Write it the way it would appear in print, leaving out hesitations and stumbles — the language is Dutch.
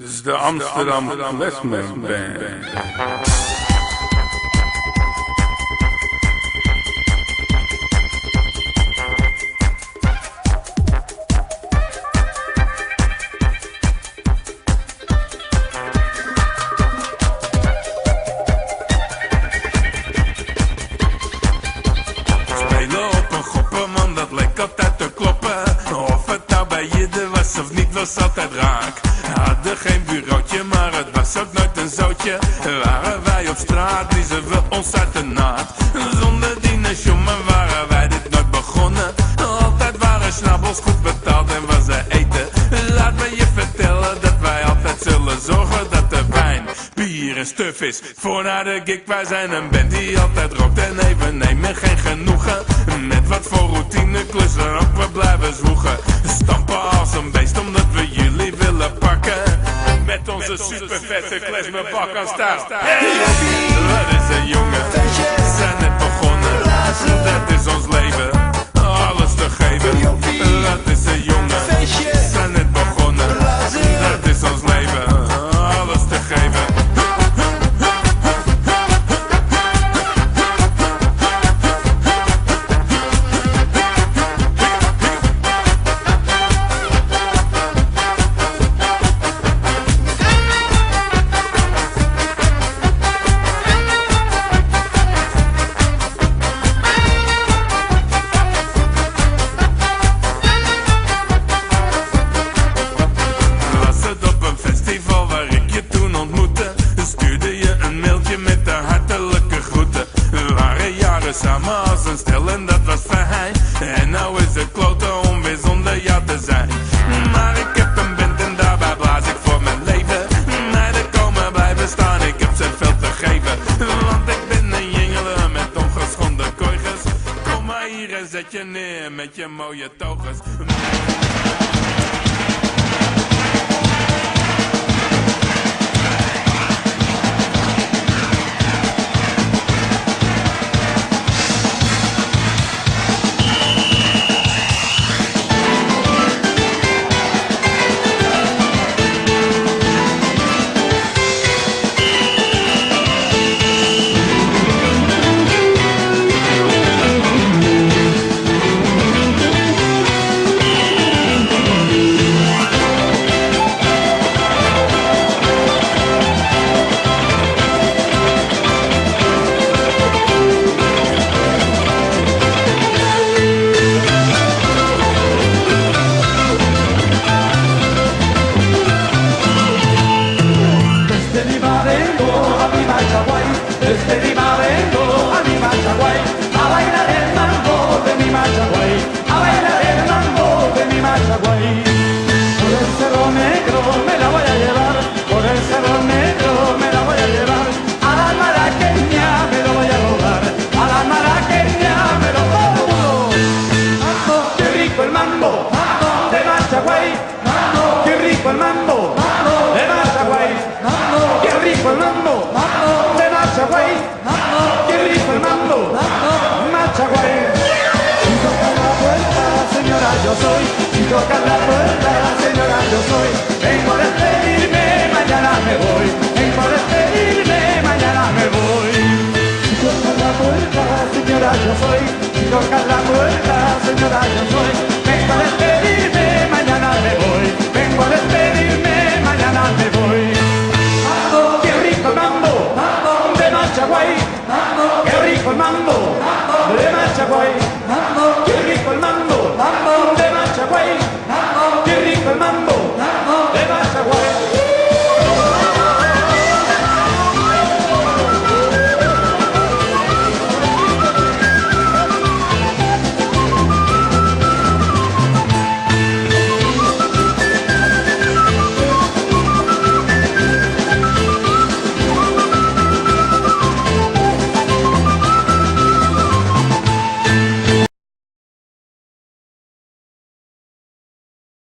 Dit is de Amsterdam Klezmer Band. Spelen op een gopperman, dat leek altijd te kloppen. Of het nou bij Jidde was of niet, was altijd raak. Hadden geen bureautje, maar het was ook nooit een zootje. Waren wij op straat, liezen we ons uit de naad. Zonder dienensjongen waren wij dit nooit begonnen. Altijd waren snabbels goed betaald en was er eten. Laat me je vertellen dat wij altijd zullen zorgen dat er wijn, bier en stuf is. Voor na de gig, wij zijn een band die altijd rookt en even nemen geen genoegen. Met wat voor routine klussen ook we blijven zwoegen. Stampen als een beest omdat we jullie willen pakken. Met onze supervette klezmerbak aan stijl. Hey, dat is een jongen, we zijn net begonnen. Dat is ons leven, alles te geven. Dat is een jongen, we zijn net begonnen. Dat is ons leven, alles te geven. Samen als een stel en dat was fijn. En nou is het kloten om weer zonder jou te zijn. Maar ik heb een band en daarbij blaas ik voor mijn leven. Meiden komen blijven staan, ik heb ze veel te geven. Want ik ben een jingelen met ongeschonden kooiges. Kom maar hier en zet je neer met je mooie toges. Yo soy, si tocas la puerta, señora, yo soy. Vengo a despedirme, mañana me voy. Vengo a despedirme, mañana me voy. Si tocas la puerta, señora, yo soy. Si tocas la puerta, señora, yo soy. Vengo a despedirme, mañana me voy. Vengo a despedirme, mañana me voy. Qué rico el mambo, de Machaguay. Qué rico el mambo, de Machaguay.